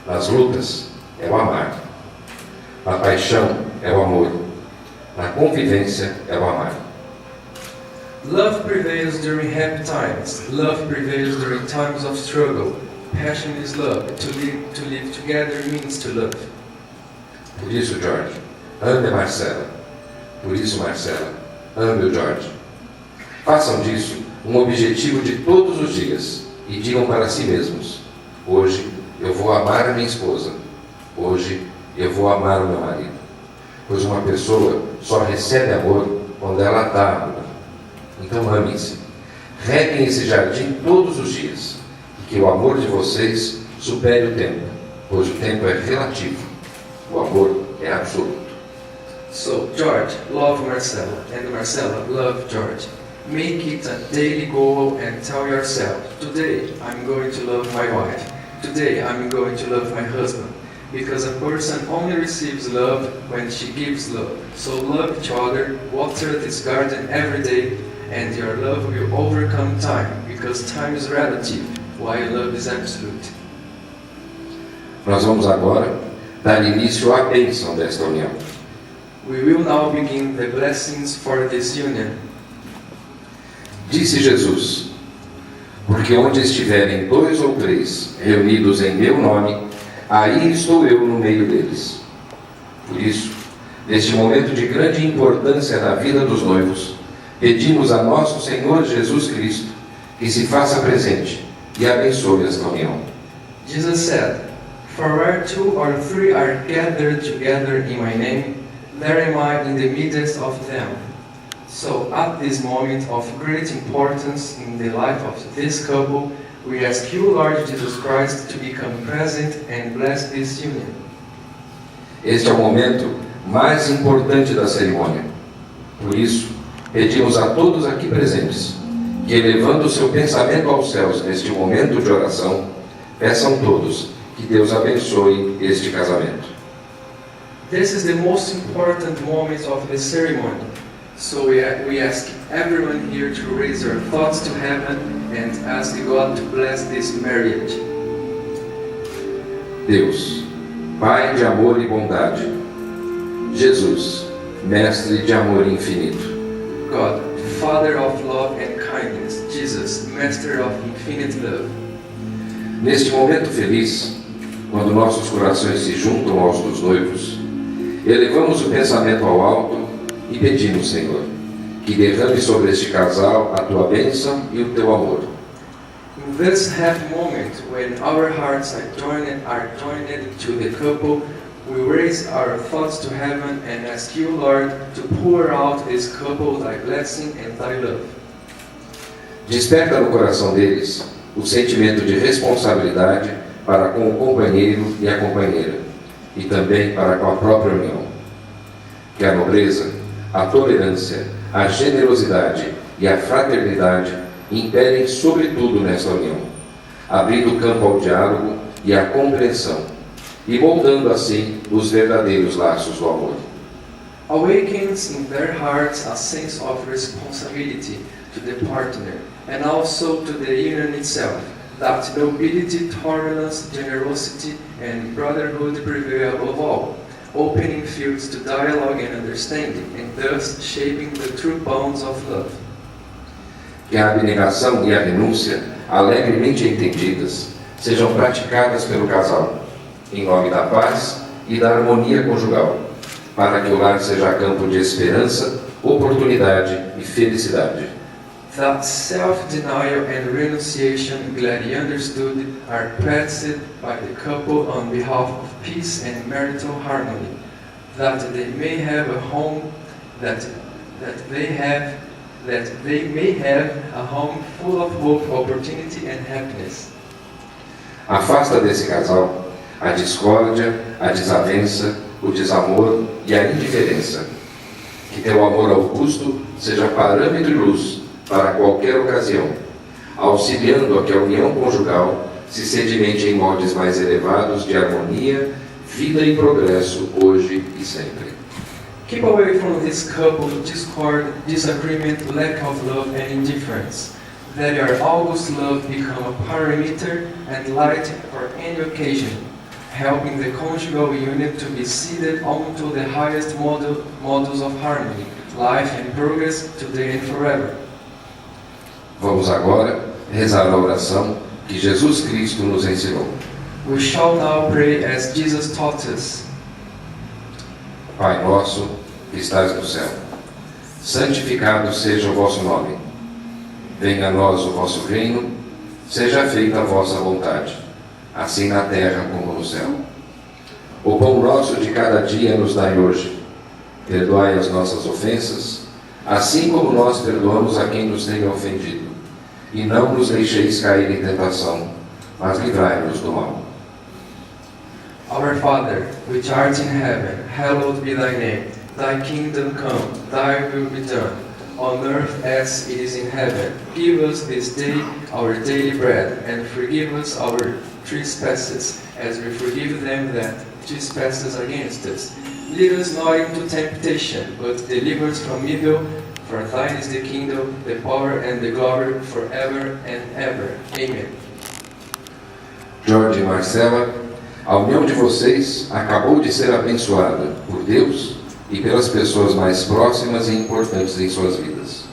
Nas lutas, é o amar. Na paixão, é o amor. Na convivência, é o amar. Love prevails during happy times. Love prevails during times of struggle. Passion is love. To live together means to love. Por isso, George, ame a Marcela. Por isso, Marcela, ame o George. Façam disso um objetivo de todos os dias e digam para si mesmos: hoje eu vou amar a minha esposa. Hoje eu vou amar o meu marido. Pois uma pessoa só recebe amor quando ela dá amor. Então amem-se. Reguem esse jardim todos os dias. E que o amor de vocês supere o tempo, pois o tempo é relativo. O amor é absoluto. So, George, love Marcela, and Marcela, love George. Make it a daily goal and tell yourself, today I'm going to love my wife. Today I'm going to love my husband. Because a person only receives love when she gives love. So love each other, water this garden every day, and your love will overcome time, because time is relative, while love is absolute. Nós vamos agora dar início à bênção desta união. We will now begin the blessings for this union. Disse Jesus: porque onde estiverem 2 ou 3 reunidos em meu nome, aí estou eu no meio deles. Por isso, neste momento de grande importância na vida dos noivos, pedimos a nosso Senhor Jesus Cristo que se faça presente e abençoe esta união. Jesus said, "For where 2 or 3 are gathered together in my name, there am I in the midst of them." So, at this moment of great importance in the life of this couple, we ask you, Lord Jesus Christ, to become present and bless this union. Este é o momento mais importante da cerimônia. Por isso, pedimos a todos aqui presentes que, elevando o seu pensamento aos céus neste momento de oração, peçam todos que Deus abençoe este casamento. This is the most important moment of the ceremony. So we ask everyone here to raise your thoughts to heaven and ask God to bless this marriage. Deus, Pai de amor e bondade. Jesus, Mestre de amor infinito. God, Father of love and kindness. Jesus, Master of infinite love. Neste momento feliz, quando nossos corações se juntam aos dos noivos, elevamos o pensamento ao alto e pedimos, Senhor, que derrame sobre este casal a tua bênção e o teu amor. In this happy moment, when our hearts are joined to the couple, we raise our thoughts to heaven and ask you, Lord, to pour out this couple thy blessing and thy love. Desperta no coração deles o sentimento de responsabilidade para com o companheiro e a companheira, e também para com a própria união. Que a nobreza, a tolerância, a generosidade e a fraternidade imperem sobretudo nesta união, abrindo campo ao diálogo e à compreensão, e moldando assim os verdadeiros laços do amor. Awakens in their hearts a sense of responsibility to the partner, and also to the union itself, that nobility, tolerance, generosity, and brotherhood prevail above all, opening fields to dialogue and understanding, and thus shaping the true bonds of love. Que a abnegação e a renúncia, alegremente entendidas, sejam praticadas pelo casal, em nome da paz e da harmonia conjugal, para que o lar seja campo de esperança, oportunidade e felicidade. That self-denial and renunciation, gladly understood, are practiced by the couple on behalf of peace and marital harmony, that they may have a home, that they may have a home full of hope, opportunity and happiness. Afasta desse casal a discórdia, a desavença, o desamor e a indiferença. Que teu amor augusto seja parâmetro e luz para qualquer ocasião, auxiliando a que a união conjugal se sedimente em moldes mais elevados de harmonia, vida e progresso hoje e sempre. Keep away from this couple discord, disagreement, lack of love and indifference. Let your august love become a parameter and light for any occasion, helping the conjugal union to be seated onto the highest models of harmony, life and progress today and forever. Vamos agora rezar a oração que Jesus Cristo nos ensinou. We shall now pray as Jesus taught us. Pai nosso, que estás no céu, santificado seja o vosso nome. Venha a nós o vosso reino, seja feita a vossa vontade, assim na terra como no céu. O pão nosso de cada dia nos dai hoje. Perdoai as nossas ofensas, assim como nós perdoamos a quem nos tem ofendido. E não nos deixeis cair em tentação, mas livrai-nos do mal. Our Father, which art in heaven, hallowed be thy name. Thy kingdom come, thy will be done, on earth as it is in heaven. Give us this day our daily bread, and forgive us our trespasses, as we forgive them that trespass against us. Lead us not into temptation, but deliver us from evil. For thine is the kingdom, the power, and the glory, forever and ever. Amen. George e Marcela, a união de vocês acabou de ser abençoada por Deus e pelas pessoas mais próximas e importantes em suas vidas.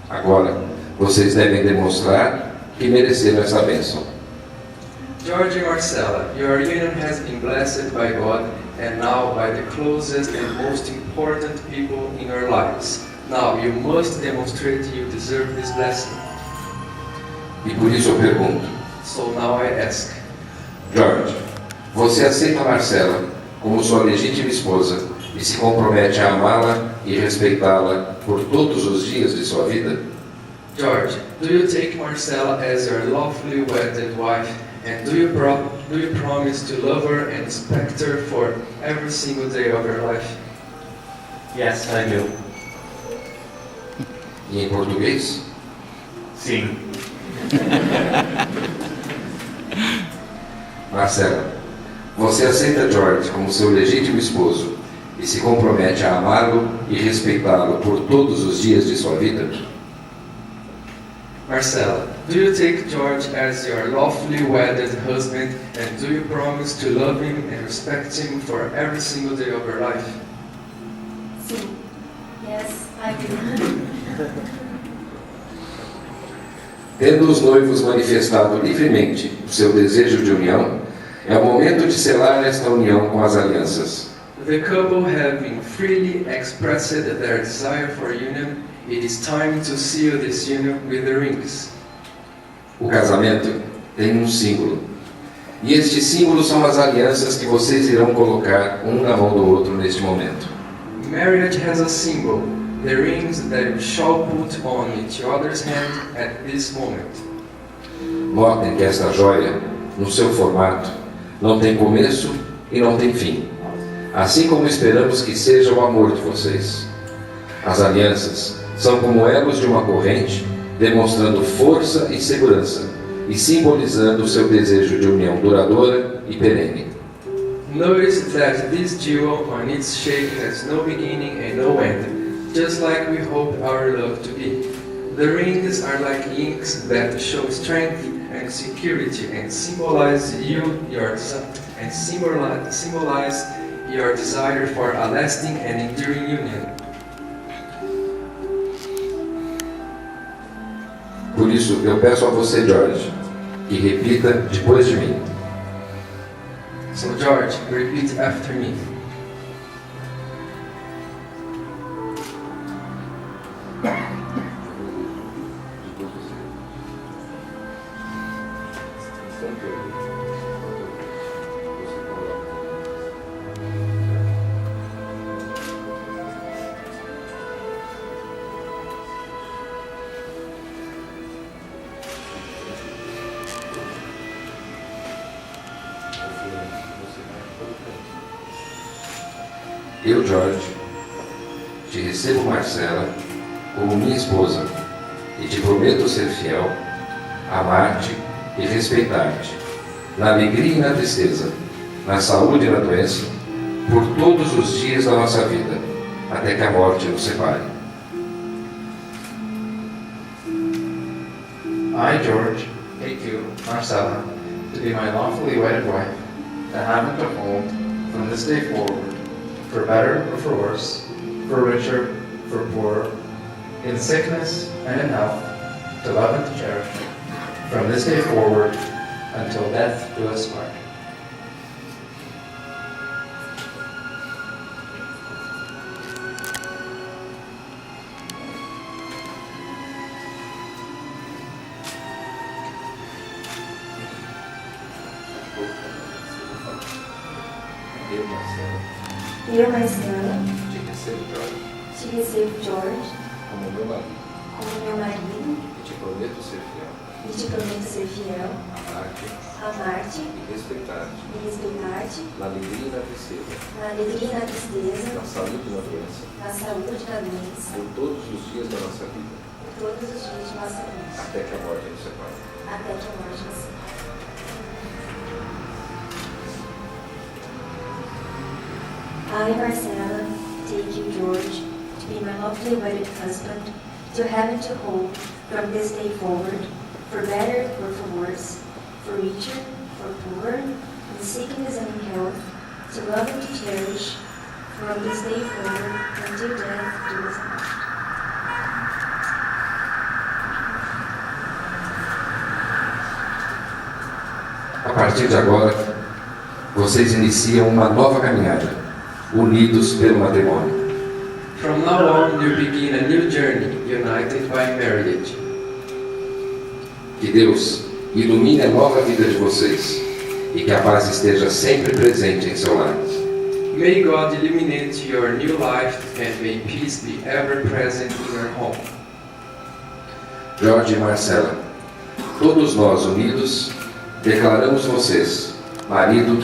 Agora, vocês devem demonstrar que mereceram essa bênção. George and Marcela, your union has been blessed by God and now by the closest and most important people in your lives. Now you must demonstrate you deserve this blessing. E por isso eu pergunto, So now I ask, George, você aceita Marcela como sua legítima esposa e se compromete a amá-la e respeitá-la por todos os dias de sua vida? George, do you take Marcela as your lawfully wedded wife, and do you promise to love her and respect her for every single day of your life? Yes, I do. E em português? Sim. Marcela, você aceita George como seu legítimo esposo e se compromete a amá-lo e respeitá-lo por todos os dias de sua vida? Marcela, do you take George as your lawfully wedded husband, and do you promise to love him and respect him for every single day of your life? Sim. Yes, I do. Tendo os noivos manifestado livremente o seu desejo de união, é o momento de selar esta união com as alianças. The couple having freely expressed their desire for union, it is time to seal this union with the rings. O casamento tem um símbolo, e este símbolo são as alianças que vocês irão colocar um na mão do outro neste momento. Marriage has a symbol, the rings that you shall put on each other's hand at this moment. Notem que esta joia, no seu formato, não tem começo e não tem fim, assim como esperamos que seja o amor de vocês. As alianças são como elos de uma corrente, demonstrando força e segurança, e simbolizando o seu desejo de união duradoura e perene. Notice that this jewel on its shape has no beginning and no end, just like we hope our love to be. The rings are like links that show strength and security and symbolize your desire for a lasting and enduring union. Por isso, eu peço a você, George, que repita depois de mim. So George, repeat after me. Eu, George, te recebo, Marcela, como minha esposa e te prometo ser fiel, amar-te e respeitar-te, na alegria e na tristeza, na saúde e na doença, por todos os dias da nossa vida, até que a morte nos separe. I, George, take you, Marcela, to be my lawfully wedded wife, a haven to hold from this day forward, for better or for worse, for richer, for poorer, in sickness and in health, to love and to cherish, from this day forward until death do us part. Eu, Marcela, Eu, Marcela, te recebo, Jorge, te recebo, George, como meu marido, como meu marido e te prometo ser fiel, e te prometo ser fiel, amar-te amar-te e respeitar-te, e respeitar-te na alegria e na tristeza, na alegria e na tristeza, na saúde e na doença, na saúde e na doença, por todos os dias da nossa vida, por todos os dias de nossa vida, até que a morte nos separe. até que a morte nos separe. I, Marcela, take you, George, to be my lovely wedded husband, to have and to hold from this day forward, for better or for worse, for richer, for poorer, in sickness and in health, to love and to cherish, from this day forward until death do us part. A partir de agora, vocês iniciam uma nova caminhada, unidos pelo matrimônio. From now on, you begin a new journey, united by marriage. Que Deus ilumine a nova vida de vocês e que a paz esteja sempre presente em seu lar. May God illuminate your new life and may peace be ever present in your home. Jorge e Marcela, todos nós unidos, declaramos vocês, marido